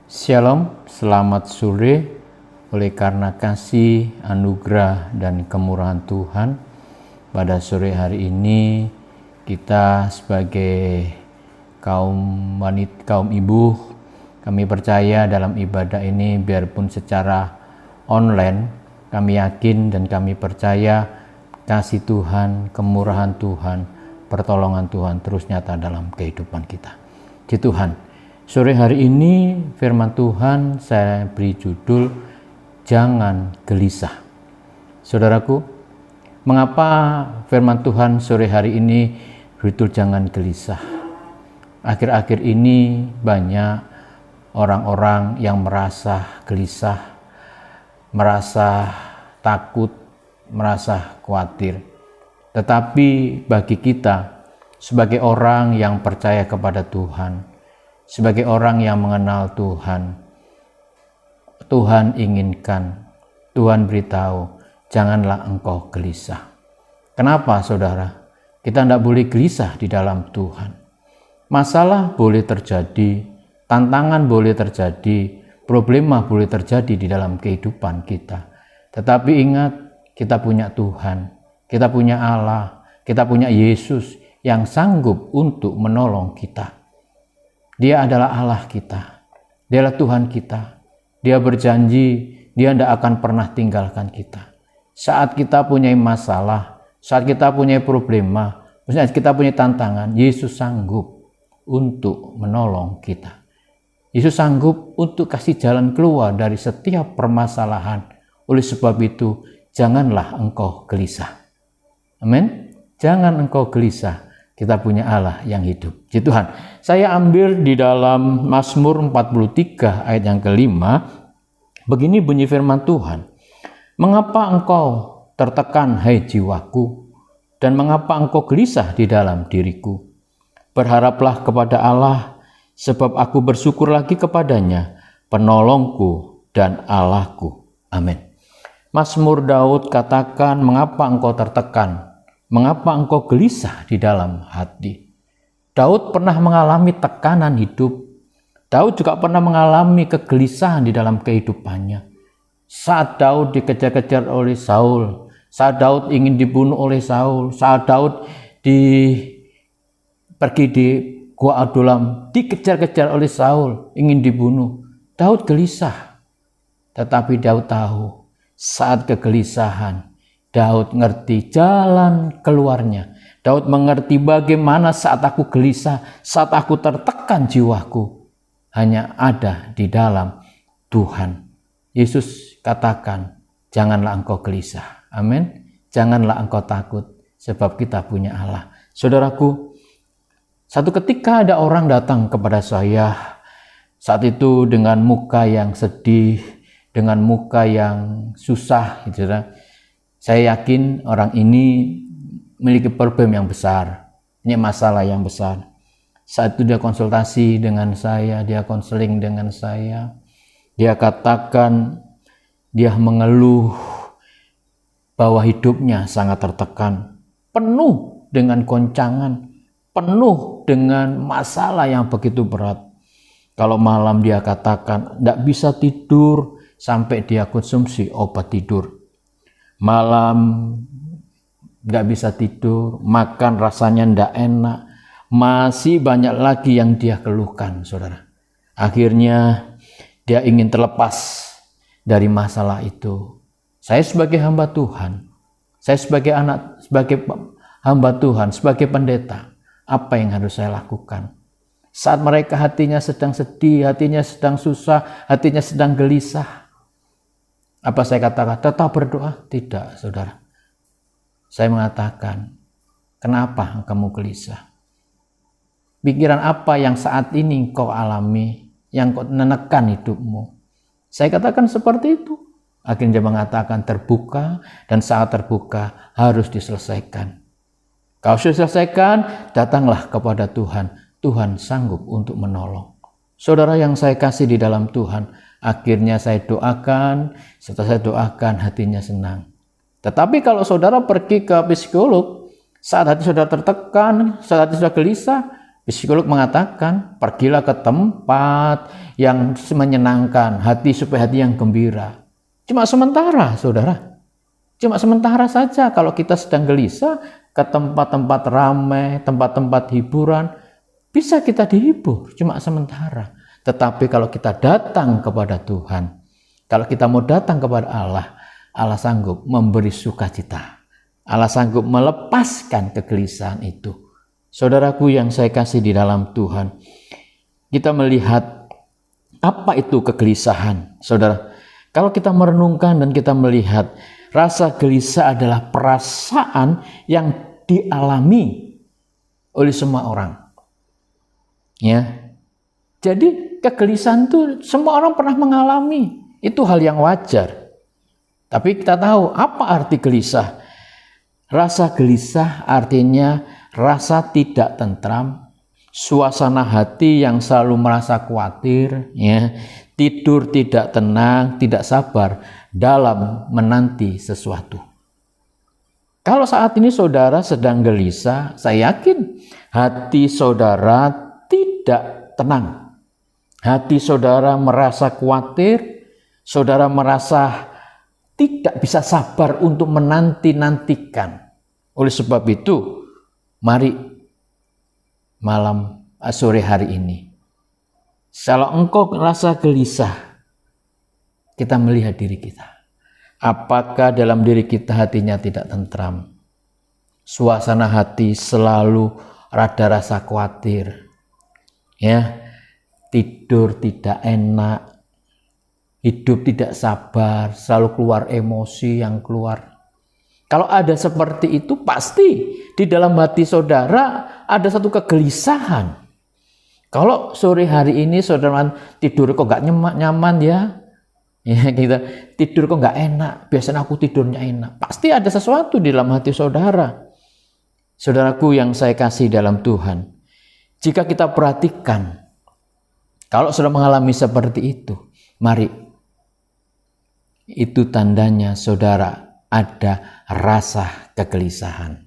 Shalom, selamat sore. Oleh karena kasih, anugerah, dan kemurahan Tuhan, pada sore hari ini kita sebagai kaum wanita, kaum ibu, kami percaya dalam ibadah ini biarpun secara online, kami yakin dan kami percaya kasih Tuhan, kemurahan Tuhan, pertolongan Tuhan terus nyata dalam kehidupan kita. Di Tuhan. Sore hari ini firman Tuhan saya beri judul Jangan Gelisah. Saudaraku, mengapa firman Tuhan sore hari ini berjudul Jangan Gelisah? Akhir-akhir ini banyak orang-orang yang merasa gelisah, merasa takut, merasa khawatir. Tetapi bagi kita sebagai orang yang percaya kepada Tuhan, sebagai orang yang mengenal Tuhan, Tuhan inginkan, Tuhan beritahu, janganlah engkau gelisah. Kenapa saudara? Kita tidak boleh gelisah di dalam Tuhan. Masalah boleh terjadi, tantangan boleh terjadi, problema boleh terjadi di dalam kehidupan kita. Tetapi ingat, kita punya Tuhan, kita punya Allah, kita punya Yesus yang sanggup untuk menolong kita. Dia adalah Allah kita, Dia adalah Tuhan kita. Dia berjanji, Dia tidak akan pernah tinggalkan kita. Saat kita punya masalah, saat kita punya problema, saat kita punya tantangan, Yesus sanggup untuk menolong kita. Yesus sanggup untuk kasih jalan keluar dari setiap permasalahan. Oleh sebab itu, janganlah engkau gelisah. Amin. Jangan engkau gelisah. Kita punya Allah yang hidup. Puji Tuhan. Saya ambil di dalam Mazmur 43 ayat yang kelima. Begini bunyi firman Tuhan. Mengapa engkau tertekan hai jiwaku? Dan mengapa engkau gelisah di dalam diriku? Berharaplah kepada Allah, sebab aku bersyukur lagi kepadanya, penolongku dan Allahku. Amin. Mazmur Daud katakan, mengapa engkau tertekan? Mengapa engkau gelisah di dalam hati? Daud pernah mengalami tekanan hidup. Daud juga pernah mengalami kegelisahan di dalam kehidupannya. Saat Daud dikejar-kejar oleh Saul, saat Daud ingin dibunuh oleh Saul, saat Daud pergi di Gua Adulam, dikejar-kejar oleh Saul, ingin dibunuh. Daud gelisah. Tetapi Daud tahu, saat kegelisahan, Daud ngerti jalan keluarnya. Daud mengerti bagaimana saat aku gelisah, saat aku tertekan jiwaku, hanya ada di dalam Tuhan. Yesus katakan, janganlah engkau gelisah. Amin. Janganlah engkau takut, sebab kita punya Allah. Saudaraku, satu ketika ada orang datang kepada saya, saat itu dengan muka yang sedih, dengan muka yang susah, gitu. Saya yakin orang ini memiliki problem yang besar, ini masalah yang besar. Saat itu dia konsultasi dengan saya, dia konseling dengan saya. Dia katakan, dia mengeluh bahwa hidupnya sangat tertekan, penuh dengan goncangan, penuh dengan masalah yang begitu berat. Kalau malam dia katakan, tidak bisa tidur sampai dia konsumsi obat tidur. Malam nggak bisa tidur, makan rasanya nggak enak, masih banyak lagi yang dia keluhkan, saudara. Akhirnya dia ingin terlepas dari masalah itu. Saya sebagai hamba Tuhan, saya sebagai anak, sebagai hamba Tuhan, sebagai pendeta, apa yang harus saya lakukan? Saat mereka hatinya sedang sedih, hatinya sedang susah, hatinya sedang gelisah, apa saya katakan? Tetap berdoa? Tidak, saudara. Saya mengatakan, kenapa kamu gelisah? Pikiran apa yang saat ini kau alami, yang kau menekan hidupmu? Saya katakan seperti itu. Akhirnya dia mengatakan terbuka, dan saat terbuka harus diselesaikan. Kau sudah selesaikan, datanglah kepada Tuhan. Tuhan sanggup untuk menolong. Saudara yang saya kasih di dalam Tuhan, akhirnya saya doakan, setelah saya doakan hatinya senang. Tetapi kalau saudara pergi ke psikolog, saat hati saudara tertekan, saat hati saudara gelisah, Psikolog mengatakan, pergilah ke tempat yang menyenangkan hati supaya hati yang gembira. Cuma sementara, saudara. Cuma sementara saja kalau kita sedang gelisah ke tempat-tempat ramai, tempat-tempat hiburan, bisa kita dihibur, cuma sementara. Tetapi kalau kita datang kepada Tuhan, kalau kita mau datang kepada Allah, Allah sanggup memberi sukacita. Allah sanggup melepaskan kegelisahan itu. Saudaraku yang saya kasih di dalam Tuhan, kita melihat apa itu kegelisahan. Saudara, kalau kita merenungkan dan kita melihat, rasa gelisah adalah perasaan yang dialami oleh semua orang. Ya. Jadi kegelisahan itu semua orang pernah mengalami. Itu hal yang wajar. Tapi kita tahu apa arti gelisah. Rasa gelisah artinya rasa tidak tentram, suasana hati yang selalu merasa khawatir, ya, tidur tidak tenang, tidak sabar dalam menanti sesuatu. Kalau saat ini saudara sedang gelisah, saya yakin hati saudara tidak tenang. Hati saudara merasa khawatir, saudara merasa tidak bisa sabar untuk menanti-nantikan. Oleh sebab itu, mari sore hari ini, kalau engkau merasa gelisah, kita melihat diri kita. Apakah dalam diri kita hatinya tidak tentram? Suasana hati selalu ada rasa khawatir. Ya, tidur tidak enak, hidup tidak sabar, selalu keluar emosi yang keluar. Kalau ada seperti itu, pasti di dalam hati saudara ada satu kegelisahan. Kalau sore hari ini saudara tidur kok gak nyaman ya, kita tidur kok gak enak, biasanya aku tidurnya enak. Pasti ada sesuatu di dalam hati saudara. Saudaraku yang saya kasih dalam Tuhan, jika kita perhatikan, kalau sudah mengalami seperti itu, mari, itu tandanya saudara ada rasa kegelisahan.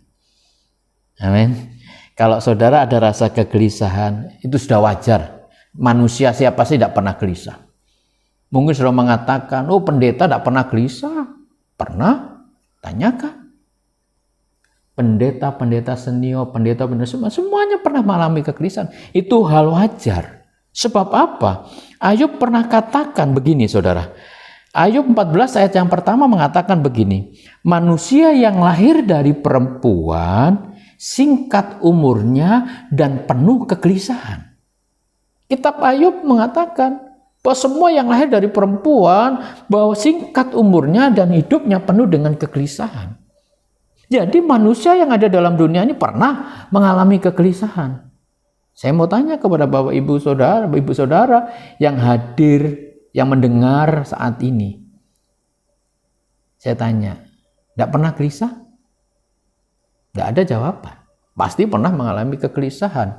Amin. Kalau saudara ada rasa kegelisahan, itu sudah wajar. Manusia siapa sih tidak pernah gelisah? Mungkin saudara mengatakan, oh pendeta tidak pernah gelisah. Pernah? Tanyakan. Pendeta senior, pendeta semuanya pernah mengalami kegelisahan. Itu hal wajar. Sebab apa? Ayub pernah katakan begini saudara. Ayub 14 ayat yang pertama mengatakan begini. Manusia yang lahir dari perempuan, singkat umurnya dan penuh kegelisahan. Kitab Ayub mengatakan bahwa semua yang lahir dari perempuan, bahwa singkat umurnya dan hidupnya penuh dengan kegelisahan. Jadi manusia yang ada dalam dunia ini pernah mengalami kegelisahan. Saya mau tanya kepada Bapak Ibu Saudara yang hadir, yang mendengar saat ini. Saya tanya, tidak pernah gelisah? Tidak ada jawaban. Pasti pernah mengalami kegelisahan.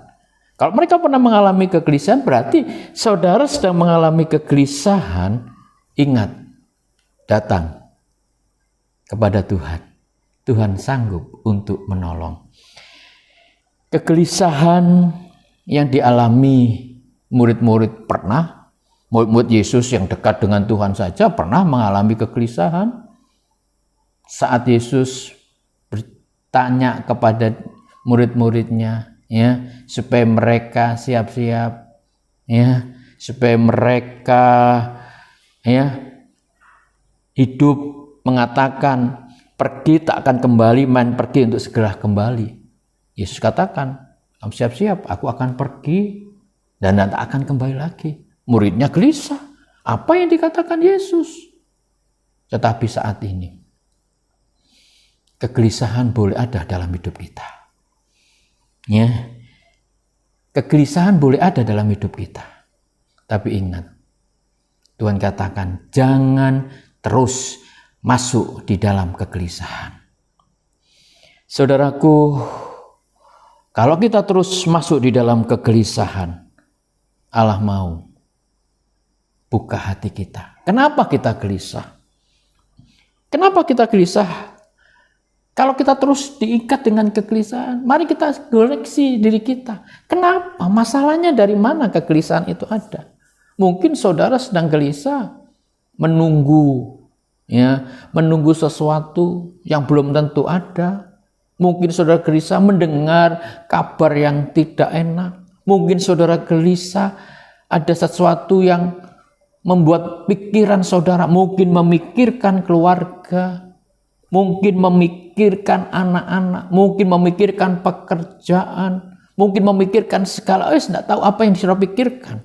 Kalau mereka pernah mengalami kegelisahan, berarti saudara sedang mengalami kegelisahan. Ingat, datang kepada Tuhan. Tuhan sanggup untuk menolong. Kegelisahan yang dialami murid-murid pernah, murid-murid Yesus yang dekat dengan Tuhan saja pernah mengalami kegelisahan. Saat Yesus bertanya kepada murid-muridnya, ya, supaya mereka siap-siap, ya, supaya mereka, ya, hidup, mengatakan pergi tak akan kembali, main pergi untuk segera kembali. Yesus katakan, kamu siap-siap, aku akan pergi dan tak akan kembali lagi. Muridnya gelisah. Apa yang dikatakan Yesus? Tetapi saat ini, kegelisahan boleh ada dalam hidup kita. Ya, kegelisahan boleh ada dalam hidup kita. Tapi ingat, Tuhan katakan, jangan terus masuk di dalam kegelisahan. Saudaraku, kalau kita terus masuk di dalam kegelisahan, Allah mau buka hati kita. Kenapa kita gelisah? Kenapa kita gelisah? Kalau kita terus diikat dengan kegelisahan, mari kita koreksi diri kita. Kenapa? Masalahnya dari mana kegelisahan itu ada? Mungkin saudara sedang gelisah, menunggu sesuatu yang belum tentu ada. Mungkin saudara gelisah mendengar kabar yang tidak enak. Mungkin saudara gelisah ada sesuatu yang membuat pikiran saudara, mungkin memikirkan keluarga, mungkin memikirkan anak-anak, mungkin memikirkan pekerjaan, mungkin memikirkan segala, tidak tahu apa yang saudara pikirkan.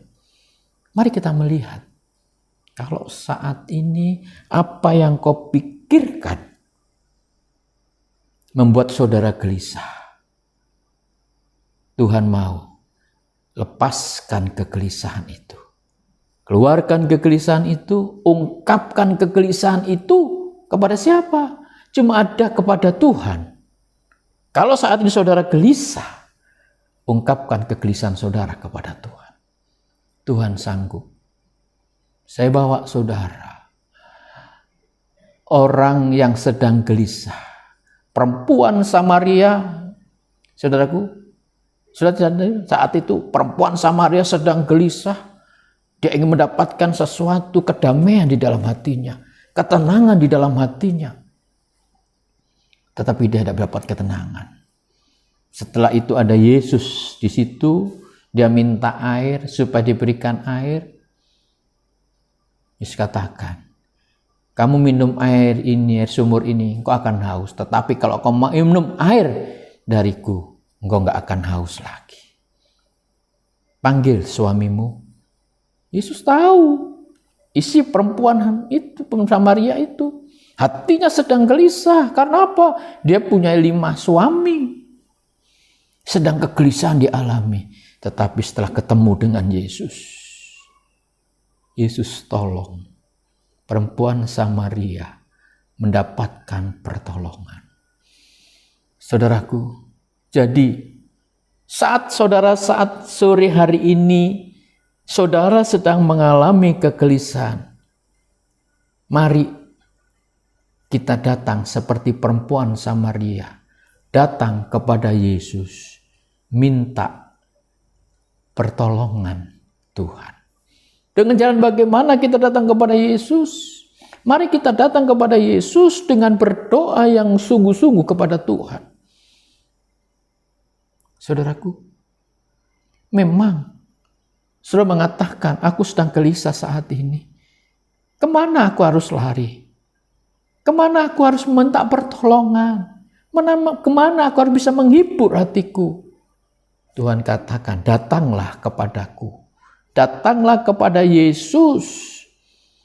Mari kita melihat, kalau saat ini apa yang kau pikirkan membuat saudara gelisah, Tuhan mau lepaskan kegelisahan itu. Keluarkan kegelisahan itu, ungkapkan kegelisahan itu kepada siapa? Cuma ada kepada Tuhan. Kalau saat ini saudara gelisah, ungkapkan kegelisahan saudara kepada Tuhan. Tuhan sanggup. Saya bawa saudara, orang yang sedang gelisah, perempuan Samaria, saudaraku, saat itu perempuan Samaria sedang gelisah. Dia ingin mendapatkan sesuatu kedamaian di dalam hatinya, ketenangan di dalam hatinya. Tetapi dia tidak dapat ketenangan. Setelah itu ada Yesus di situ, dia minta air supaya diberikan air. Yesus katakan, kamu minum air ini, air sumur ini, engkau akan haus. Tetapi kalau kau minum air dariku, engkau enggak akan haus lagi. Panggil suamimu. Yesus tahu isi perempuan itu, Samaria itu. Hatinya sedang gelisah. Karena apa? Dia punya 5 suami. Sedang kegelisahan dialami. Tetapi setelah ketemu dengan Yesus, Yesus tolong perempuan Samaria mendapatkan pertolongan. Saudaraku, jadi saat sore hari ini saudara sedang mengalami kegelisahan, mari kita datang seperti perempuan Samaria, datang kepada Yesus, minta pertolongan Tuhan. Dengan jalan bagaimana kita datang kepada Yesus? Mari kita datang kepada Yesus dengan berdoa yang sungguh-sungguh kepada Tuhan. Saudaraku, memang saudara mengatakan, aku sedang gelisah saat ini. Kemana aku harus lari? Kemana aku harus minta pertolongan? Kemana aku harus bisa menghibur hatiku? Tuhan katakan, datanglah kepadaku. Datanglah kepada Yesus.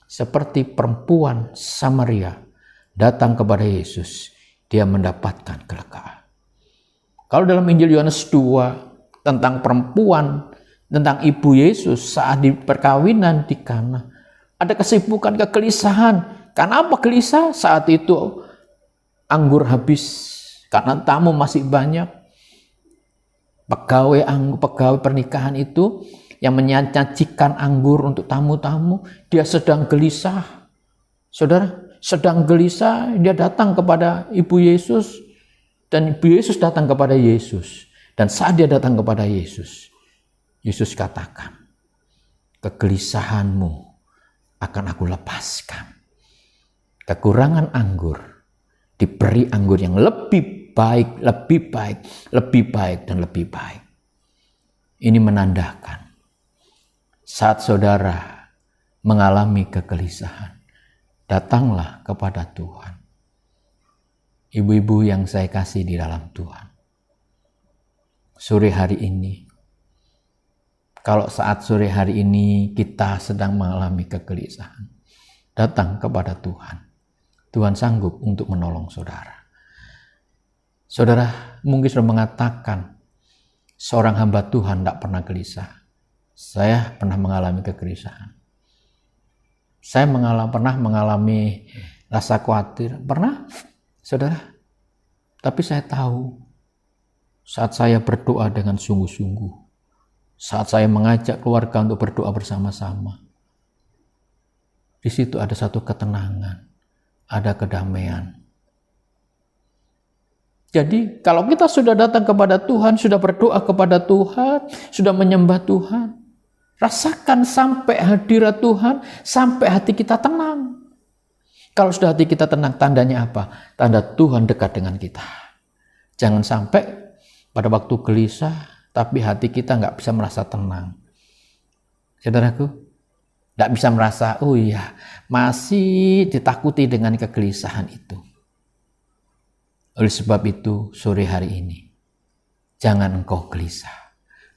Seperti perempuan Samaria datang kepada Yesus, dia mendapatkan kelegaan. Kalau dalam Injil Yohanes 2 tentang perempuan, tentang ibu Yesus saat di perkawinan di Kana, ada kesibukan, kegelisahan. Karena apa gelisah? Saat itu anggur habis, karena tamu masih banyak. Pegawai pernikahan itu yang menyajikan anggur untuk tamu-tamu, dia sedang gelisah. Saudara, sedang gelisah, dia datang kepada ibu Yesus, dan ibu Yesus datang kepada Yesus. Dan saat dia datang kepada Yesus, Yesus katakan, kegelisahanmu akan aku lepaskan. Kekurangan anggur, diberi anggur yang lebih baik, lebih baik, lebih baik, dan lebih baik. Ini menandakan saat saudara mengalami kegelisahan, datanglah kepada Tuhan. Ibu-ibu yang saya kasih di dalam Tuhan, sore hari ini, kalau saat sore hari ini kita sedang mengalami kegelisahan, datang kepada Tuhan. Tuhan sanggup untuk menolong saudara. Saudara mungkin sudah mengatakan, seorang hamba Tuhan tidak pernah gelisah. Saya pernah mengalami kegelisahan. Saya pernah mengalami rasa khawatir. Pernah, saudara. Tapi saya tahu, saat saya berdoa dengan sungguh-sungguh, saat saya mengajak keluarga untuk berdoa bersama-sama, di situ ada satu ketenangan, ada kedamaian. Jadi kalau kita sudah datang kepada Tuhan, sudah berdoa kepada Tuhan, sudah menyembah Tuhan, rasakan sampai hadirat Tuhan, sampai hati kita tenang. Kalau sudah hati kita tenang, tandanya apa? Tanda Tuhan dekat dengan kita. Jangan sampai pada waktu gelisah, tapi hati kita nggak bisa merasa tenang. Saudaraku, nggak bisa merasa, oh iya, masih ditakuti dengan kegelisahan itu. Oleh sebab itu, sore hari ini, jangan engkau gelisah.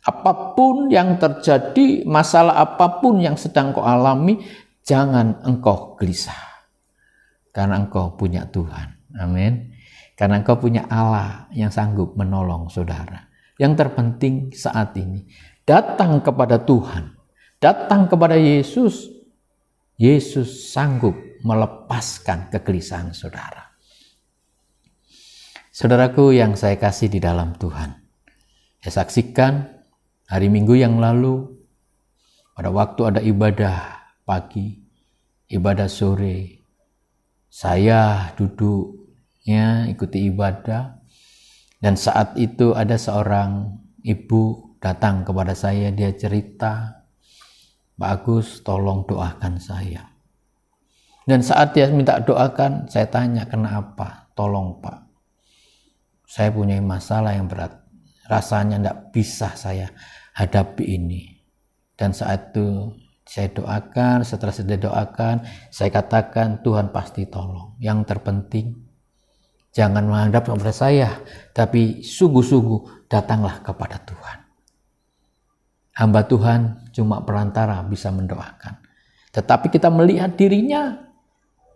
Apapun yang terjadi, masalah apapun yang sedang kau alami, jangan engkau gelisah. Karena engkau punya Tuhan. Amin. Karena engkau punya Allah yang sanggup menolong saudara. Yang terpenting saat ini, datang kepada Tuhan. Datang kepada Yesus. Yesus sanggup melepaskan kegelisahan saudara. Saudaraku yang saya kasih di dalam Tuhan, saya saksikan hari Minggu yang lalu, pada waktu ada ibadah pagi, ibadah sore, saya duduknya ikuti ibadah, dan saat itu ada seorang ibu datang kepada saya, dia cerita, Pak Agus tolong doakan saya. Dan saat dia minta doakan, saya tanya kenapa, tolong Pak. Saya punya masalah yang berat. Rasanya tidak bisa saya hadapi ini. Dan saat itu saya doakan, setelah saya doakan, saya katakan Tuhan pasti tolong. Yang terpenting, jangan menghadap kepada saya, tapi sungguh-sungguh datanglah kepada Tuhan. Hamba Tuhan cuma perantara bisa mendoakan. Tetapi kita melihat dirinya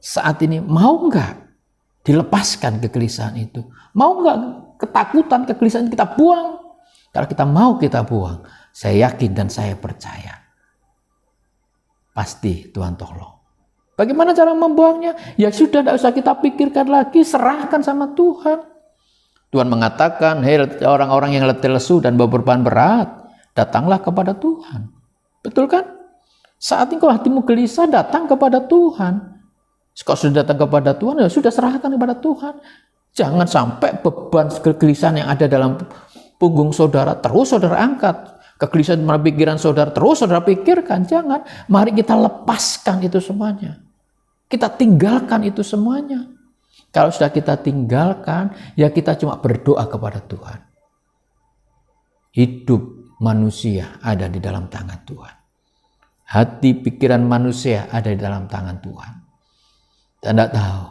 saat ini, mau enggak dilepaskan kegelisahan itu? Mau nggak ketakutan, kegelisahan kita buang? Kalau kita mau kita buang, saya yakin dan saya percaya, pasti Tuhan tolong. Bagaimana cara membuangnya? Ya sudah, tidak usah kita pikirkan lagi, serahkan sama Tuhan. Tuhan mengatakan, hei orang-orang yang letih lesu dan beban berat, datanglah kepada Tuhan. Betul kan? Saat ini kalau hatimu gelisah, datang kepada Tuhan. Kalau sudah datang kepada Tuhan, ya sudah serahkan kepada Tuhan. Jangan sampai beban kegelisahan yang ada dalam punggung saudara terus saudara angkat. Kegelisahan dalam pikiran saudara terus saudara pikirkan. Jangan. Mari kita lepaskan itu semuanya. Kita tinggalkan itu semuanya. Kalau sudah kita tinggalkan, ya kita cuma berdoa kepada Tuhan. Hidup manusia ada di dalam tangan Tuhan. Hati pikiran manusia ada di dalam tangan Tuhan. Dan tidak tahu,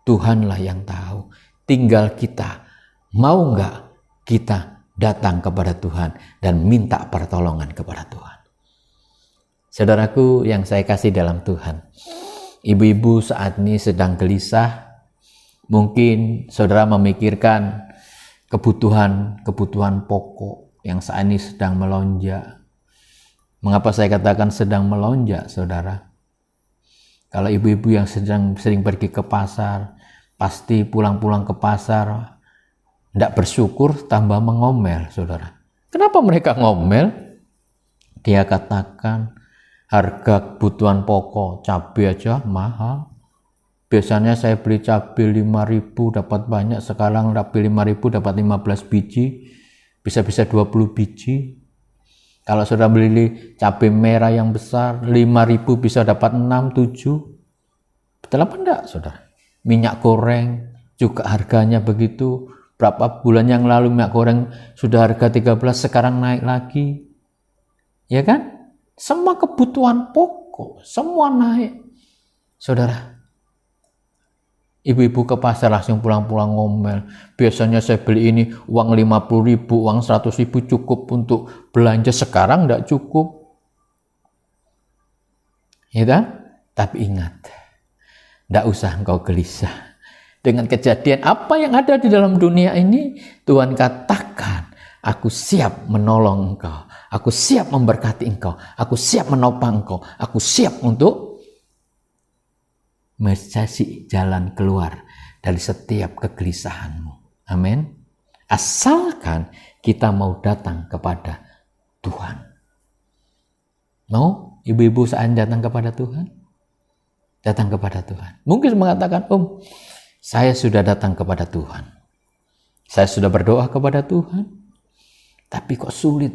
Tuhanlah yang tahu. Tinggal kita, mau nggak kita datang kepada Tuhan dan minta pertolongan kepada Tuhan. Saudaraku yang saya kasih dalam Tuhan, ibu-ibu saat ini sedang gelisah. Mungkin saudara memikirkan kebutuhan pokok yang saat ini sedang melonjak. Mengapa saya katakan sedang melonjak, saudara? Kalau ibu-ibu yang sering pergi ke pasar, pasti pulang-pulang ke pasar, tidak bersyukur, tambah mengomel, saudara. Kenapa mereka ngomel? Dia katakan, harga kebutuhan pokok, cabai aja mahal. Biasanya saya beli cabai 5.000 dapat banyak, sekarang cabai 5.000 dapat 15 biji, bisa-bisa 20 biji. Kalau saudara beli cabai merah yang besar, 5.000 bisa dapat 6, 7. Betul apa enggak, saudara? Minyak goreng juga harganya begitu. Berapa bulan yang lalu minyak goreng sudah harga 13, sekarang naik lagi. Ya kan? Semua kebutuhan pokok, semua naik. Saudara, ibu-ibu ke pasar langsung pulang-pulang ngomel. Biasanya saya beli ini uang 50.000, uang 100.000 cukup untuk belanja. Sekarang tidak cukup. Ya kan? Tapi ingat, tidak usah engkau gelisah. Dengan kejadian apa yang ada di dalam dunia ini, Tuhan katakan, aku siap menolong engkau. Aku siap memberkati engkau. Aku siap menopang engkau. Aku siap untuk mencari jalan keluar dari setiap kegelisahanmu. Amin. Asalkan kita mau datang kepada Tuhan. Mau ibu-ibu saat datang kepada Tuhan? Datang kepada Tuhan. Mungkin mengatakan, saya sudah datang kepada Tuhan. Saya sudah berdoa kepada Tuhan, tapi kok sulit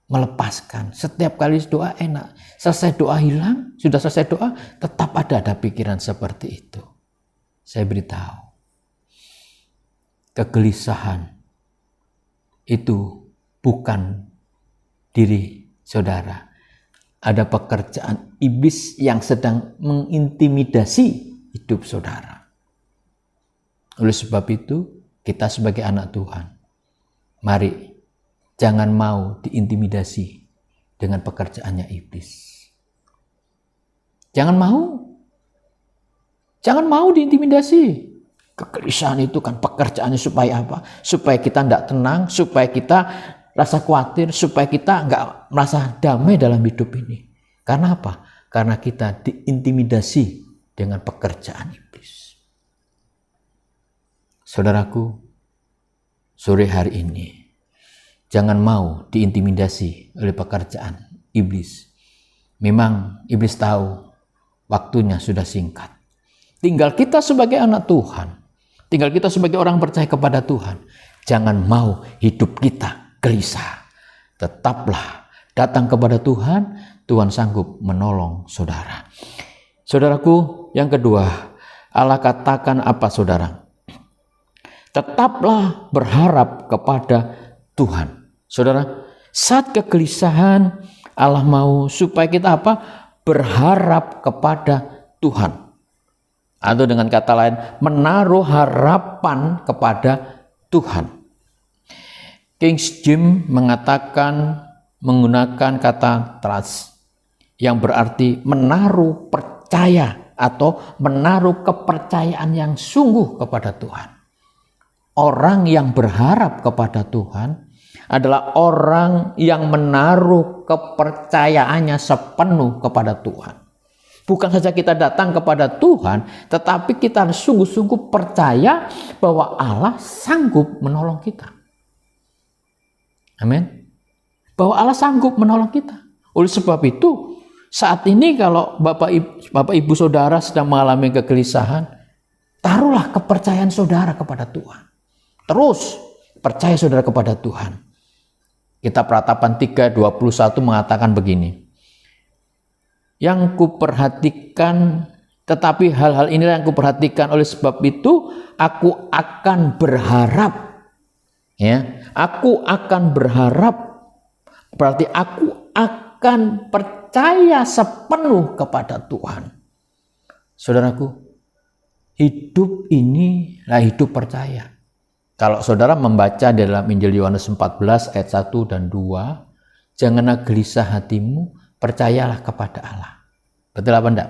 melepaskan. Setiap kali doa enak, selesai doa hilang, sudah selesai doa, tetap ada pikiran seperti itu. Saya beritahu, kegelisahan itu bukan diri saudara. Ada pekerjaan iblis yang sedang mengintimidasi hidup saudara. Oleh sebab itu, kita sebagai anak Tuhan, mari jangan mau diintimidasi dengan pekerjaannya iblis. Jangan mau diintimidasi. Kegelisahan itu kan pekerjaannya supaya apa? Supaya kita tidak tenang, supaya kita rasa khawatir, supaya kita nggak merasa damai dalam hidup ini. Karena apa? Karena kita diintimidasi dengan pekerjaan iblis. Saudaraku, sore hari ini, jangan mau diintimidasi oleh pekerjaan iblis. Memang iblis tahu waktunya sudah singkat. Tinggal kita sebagai anak Tuhan, tinggal kita sebagai orang percaya kepada Tuhan, jangan mau hidup kita gelisah. Tetaplah datang kepada Tuhan, Tuhan sanggup menolong saudara. Saudaraku, yang kedua, Allah katakan apa saudara? Tetaplah berharap kepada Tuhan. Saudara, saat kegelisahan, Allah mau supaya kita apa? Berharap kepada Tuhan. Atau dengan kata lain, menaruh harapan kepada Tuhan. King James mengatakan, menggunakan kata trust, yang berarti menaruh percaya atau menaruh kepercayaan yang sungguh kepada Tuhan. Orang yang berharap kepada Tuhan adalah orang yang menaruh kepercayaannya sepenuh kepada Tuhan. Bukan saja kita datang kepada Tuhan, tetapi kita harus sungguh-sungguh percaya bahwa Allah sanggup menolong kita. Amin. Bahwa Allah sanggup menolong kita. Oleh sebab itu, saat ini kalau Bapak Ibu Saudara sedang mengalami kegelisahan, taruhlah kepercayaan saudara kepada Tuhan. Terus percaya saudara kepada Tuhan. Kitab Ratapan 3:21 mengatakan begini. Yang kuperhatikan, tetapi hal-hal inilah yang kuperhatikan, oleh sebab itu aku akan berharap. Ya, aku akan berharap. Berarti aku akan percaya sepenuh kepada Tuhan. Saudaraku, hidup ini lah hidup percaya. Kalau saudara membaca dalam Injil Yohanes 14 ayat 1 dan 2, janganlah gelisah hatimu, percayalah kepada Allah. Betul apa enggak?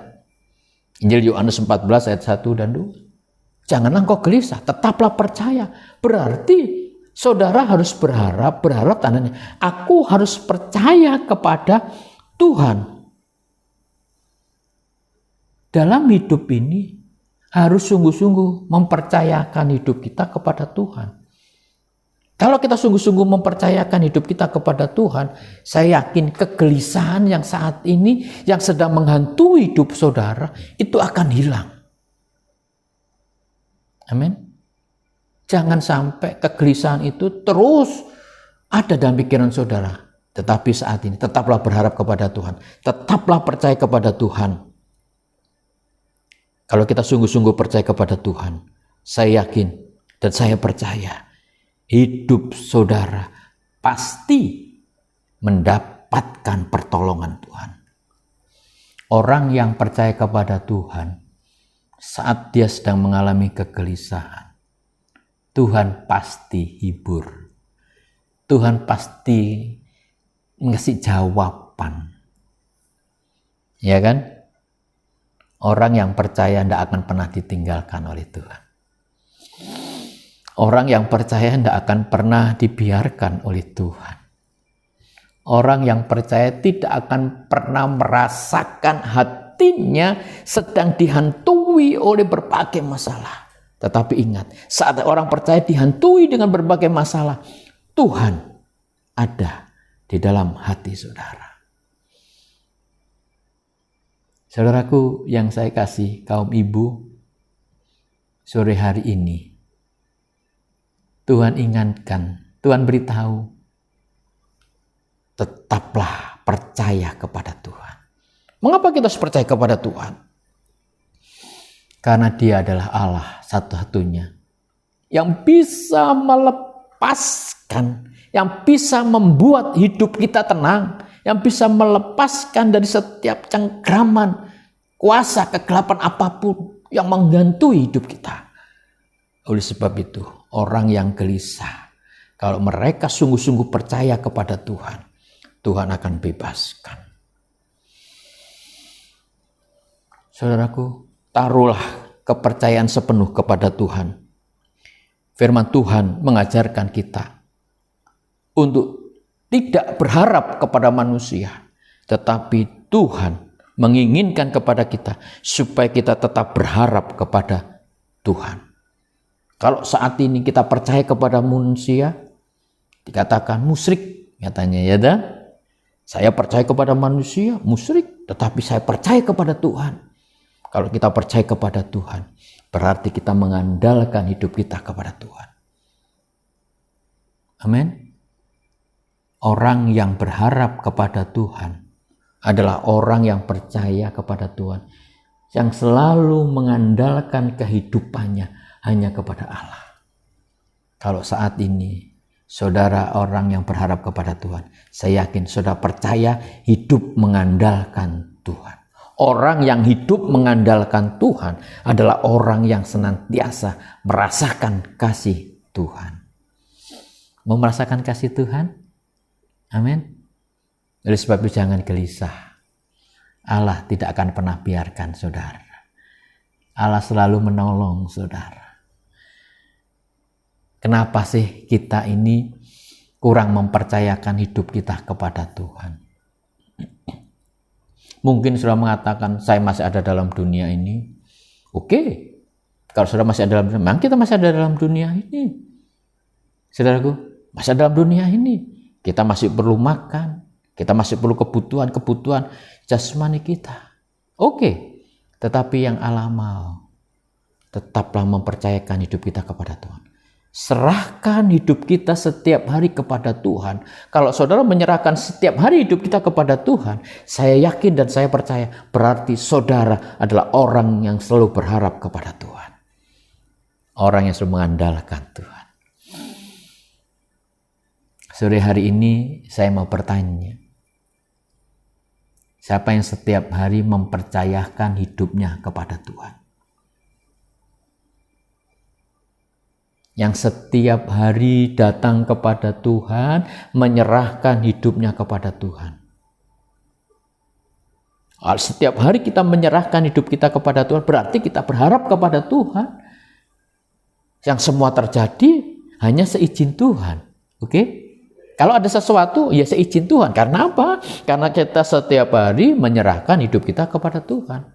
Injil Yohanes 14 ayat 1 dan 2. Janganlah engkau gelisah, tetaplah percaya. Berarti saudara harus berharap tandanya, aku harus percaya kepada Tuhan. Dalam hidup ini harus sungguh-sungguh mempercayakan hidup kita kepada Tuhan. Kalau kita sungguh-sungguh mempercayakan hidup kita kepada Tuhan, saya yakin kegelisahan yang saat ini yang sedang menghantui hidup saudara itu akan hilang. Amin. Jangan sampai kegelisahan itu terus ada dalam pikiran saudara. Tetapi saat ini tetaplah berharap kepada Tuhan. Tetaplah percaya kepada Tuhan. Kalau kita sungguh-sungguh percaya kepada Tuhan, saya yakin dan saya percaya hidup saudara pasti mendapatkan pertolongan Tuhan. Orang yang percaya kepada Tuhan, saat dia sedang mengalami kegelisahan, Tuhan pasti hibur. Tuhan pasti ngasih jawaban. Ya kan? Orang yang percaya tidak akan pernah ditinggalkan oleh Tuhan. Orang yang percaya tidak akan pernah dibiarkan oleh Tuhan. Orang yang percaya tidak akan pernah merasakan hatinya sedang dihantui oleh berbagai masalah. Tetapi ingat, saat orang percaya dihantui dengan berbagai masalah, Tuhan ada di dalam hati saudara. Saudaraku yang saya kasih, kaum ibu, sore hari ini, Tuhan ingatkan, Tuhan beritahu, tetaplah percaya kepada Tuhan. Mengapa kita harus percaya kepada Tuhan? Karena Dia adalah Allah satu-satunya yang bisa melepaskan, yang bisa membuat hidup kita tenang, yang bisa melepaskan dari setiap cengkraman, kuasa kegelapan apapun yang menghantui hidup kita. Oleh sebab itu, orang yang gelisah, kalau mereka sungguh-sungguh percaya kepada Tuhan, Tuhan akan bebaskan. Saudaraku, taruhlah kepercayaan sepenuh kepada Tuhan. Firman Tuhan mengajarkan kita untuk tidak berharap kepada manusia, tetapi Tuhan menginginkan kepada kita supaya kita tetap berharap kepada Tuhan. Kalau saat ini kita percaya kepada manusia, dikatakan musyrik, katanya ya dah. Saya percaya kepada manusia, musyrik, tetapi saya percaya kepada Tuhan. Kalau kita percaya kepada Tuhan, berarti kita mengandalkan hidup kita kepada Tuhan. Amin. Orang yang berharap kepada Tuhan adalah orang yang percaya kepada Tuhan, yang selalu mengandalkan kehidupannya hanya kepada Allah. Kalau saat ini saudara orang yang berharap kepada Tuhan, saya yakin saudara percaya hidup mengandalkan Tuhan. Orang yang hidup mengandalkan Tuhan adalah orang yang senantiasa merasakan kasih Tuhan. Mau merasakan kasih Tuhan? Amin. Oleh sebab itu jangan gelisah. Allah tidak akan pernah biarkan saudara. Allah selalu menolong saudara. Kenapa sih kita ini kurang mempercayakan hidup kita kepada Tuhan? Mungkin saudara mengatakan, saya masih ada dalam dunia ini. Oke, kalau saudara masih ada dalam dunia, memang kita masih ada dalam dunia ini. Saudaraku, masih ada dalam dunia ini. Kita masih perlu makan, kita masih perlu kebutuhan jasmani kita. Oke, tetapi yang Allah mau, tetaplah mempercayakan hidup kita kepada Tuhan. Serahkan hidup kita setiap hari kepada Tuhan. Kalau saudara menyerahkan setiap hari hidup kita kepada Tuhan, saya yakin dan saya percaya berarti saudara adalah orang yang selalu berharap kepada Tuhan. Orang yang selalu mengandalkan Tuhan. Sore hari ini saya mau bertanya, siapa yang setiap hari mempercayakan hidupnya kepada Tuhan? Yang setiap hari datang kepada Tuhan, menyerahkan hidupnya kepada Tuhan. Setiap hari kita menyerahkan hidup kita kepada Tuhan, berarti kita berharap kepada Tuhan. Yang semua terjadi hanya seizin Tuhan. Oke? Kalau ada sesuatu, ya seizin Tuhan. Karena apa? Karena kita setiap hari menyerahkan hidup kita kepada Tuhan.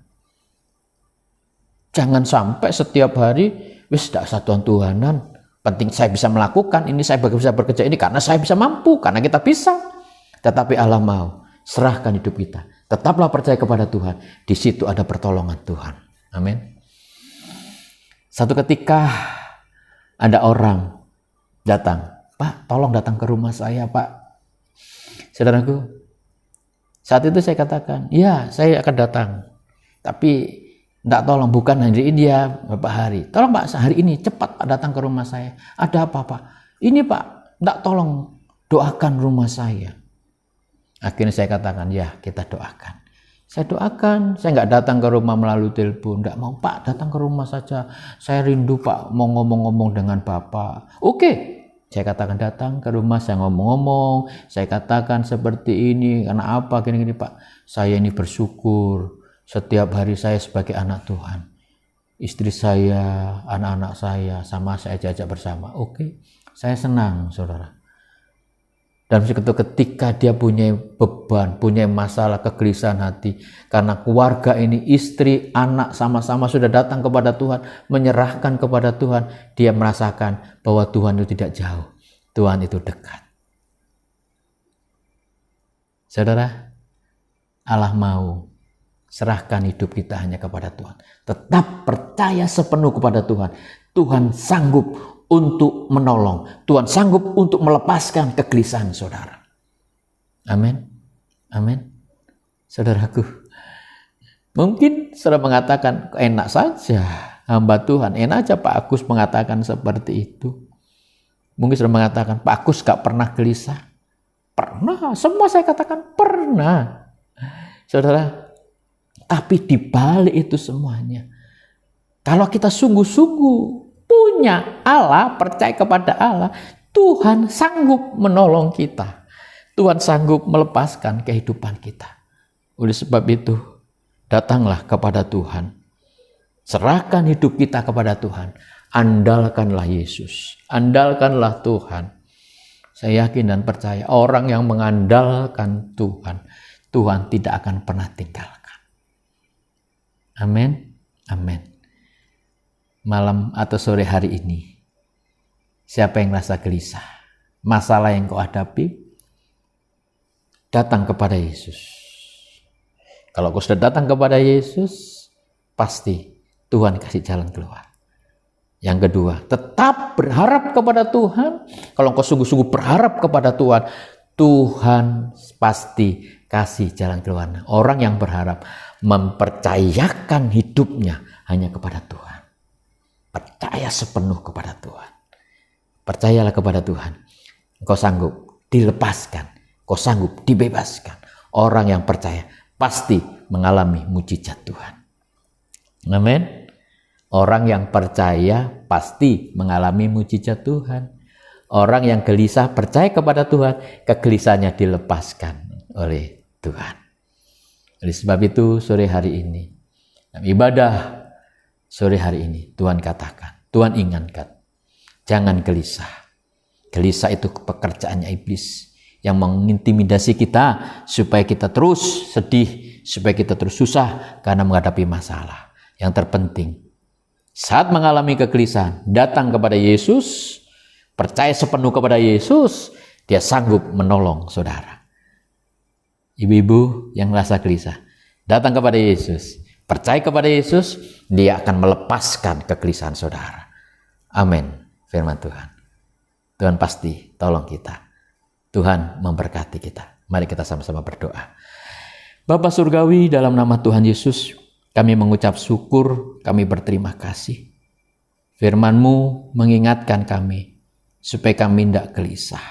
Jangan sampai setiap hari, wis tidak satuan Tuhanan. Penting saya bisa melakukan ini, saya bisa bekerja ini karena saya bisa mampu, karena kita bisa. Tetapi Allah mau serahkan hidup kita. Tetaplah percaya kepada Tuhan. Di situ ada pertolongan Tuhan. Amin. Satu ketika ada orang datang, Pak, tolong datang ke rumah saya, Pak. Saudaraku, saat itu saya katakan, ya saya akan datang. Tapi tidak tolong, bukan hari ini ya Bapak hari. Tolong Pak, hari ini cepat Pak datang ke rumah saya. Ada apa Pak? Ini Pak, tidak tolong doakan rumah saya. Akhirnya saya katakan, ya kita doakan. Saya doakan, saya nggak datang ke rumah melalui telepon. Tidak mau Pak, datang ke rumah saja. Saya rindu Pak, mau ngomong-ngomong dengan Bapak. Oke, saya katakan datang ke rumah, saya ngomong-ngomong. Saya katakan seperti ini, karena apa, gini-gini Pak. Saya ini bersyukur. Setiap hari saya sebagai anak Tuhan, istri saya, anak-anak saya, sama saya ajak bersama. Oke, saya senang saudara. Dan ketika dia punya beban, punya masalah, kegelisahan hati, karena keluarga ini, istri, anak sama-sama sudah datang kepada Tuhan, menyerahkan kepada Tuhan, dia merasakan bahwa Tuhan itu tidak jauh, Tuhan itu dekat. Saudara, Allah mau serahkan hidup kita hanya kepada Tuhan. Tetap percaya sepenuh kepada Tuhan. Tuhan sanggup untuk menolong. Tuhan sanggup untuk melepaskan kegelisahan saudara. Amin. Amin. Saudaraku, mungkin saudara mengatakan, enak saja hamba Tuhan, enak aja Pak Agus mengatakan seperti itu. Mungkin saudara mengatakan, Pak Agus gak pernah gelisah. Pernah, semua saya katakan pernah. Saudara, tapi di balik itu semuanya, kalau kita sungguh-sungguh punya Allah, percaya kepada Allah, Tuhan sanggup menolong kita. Tuhan sanggup melepaskan kehidupan kita. Oleh sebab itu, datanglah kepada Tuhan. Serahkan hidup kita kepada Tuhan. Andalkanlah Yesus. Andalkanlah Tuhan. Saya yakin dan percaya orang yang mengandalkan Tuhan, Tuhan tidak akan pernah tinggalkan. Amin. Amin. Malam atau sore hari ini, siapa yang merasa gelisah, masalah yang kau hadapi, datang kepada Yesus. Kalau kau sudah datang kepada Yesus, pasti Tuhan kasih jalan keluar. Yang kedua, tetap berharap kepada Tuhan. Kalau engkau sungguh-sungguh berharap kepada Tuhan, Tuhan pasti kasih jalan keluar. Orang yang berharap mempercayakan hidupnya hanya kepada Tuhan. Percaya sepenuh kepada Tuhan. Percayalah kepada Tuhan. Engkau sanggup dilepaskan. Engkau sanggup dibebaskan. Orang yang percaya pasti mengalami mujizat Tuhan. Amin. Orang yang percaya pasti mengalami mujizat Tuhan. Orang yang gelisah percaya kepada Tuhan, kegelisahannya dilepaskan oleh Tuhan. Oleh sebab itu sore hari ini, dalam ibadah sore hari ini, Tuhan katakan, Tuhan ingatkan, jangan gelisah. Gelisah itu pekerjaannya iblis yang mengintimidasi kita supaya kita terus sedih, supaya kita terus susah karena menghadapi masalah. Yang terpenting, saat mengalami kegelisahan, datang kepada Yesus, percaya sepenuh kepada Yesus, dia sanggup menolong saudara. Ibu-ibu yang merasa gelisah, datang kepada Yesus, percaya kepada Yesus, dia akan melepaskan kegelisahan saudara. Amin. Firman Tuhan. Tuhan pasti tolong kita. Tuhan memberkati kita. Mari kita sama-sama berdoa. Bapa Surgawi, dalam nama Tuhan Yesus, kami mengucap syukur, kami berterima kasih. Firman-Mu mengingatkan kami supaya kami tidak gelisah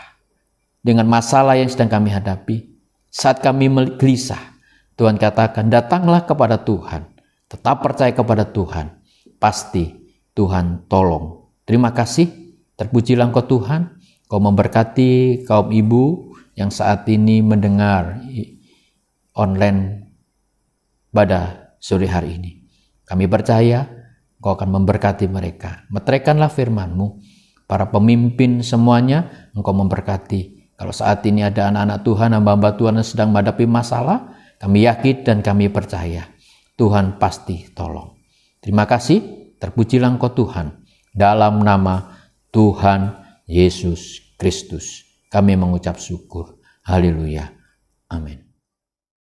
dengan masalah yang sedang kami hadapi. Saat kami gelisah, Tuhan katakan, datanglah kepada Tuhan. Tetap percaya kepada Tuhan. Pasti Tuhan tolong. Terima kasih, terpujilah Engkau Tuhan. Kau memberkati kaum ibu yang saat ini mendengar online pada sore hari ini. Kami percaya Engkau akan memberkati mereka. Meteraikanlah firman-Mu. Para pemimpin semuanya Engkau memberkati. Kalau saat ini ada anak-anak Tuhan, hamba-hamba Tuhan yang sedang menghadapi masalah, kami yakin dan kami percaya Tuhan pasti tolong. Terima kasih, terpujilah Engkau Tuhan. Dalam nama Tuhan Yesus Kristus, kami mengucap syukur. Haleluya. Amin.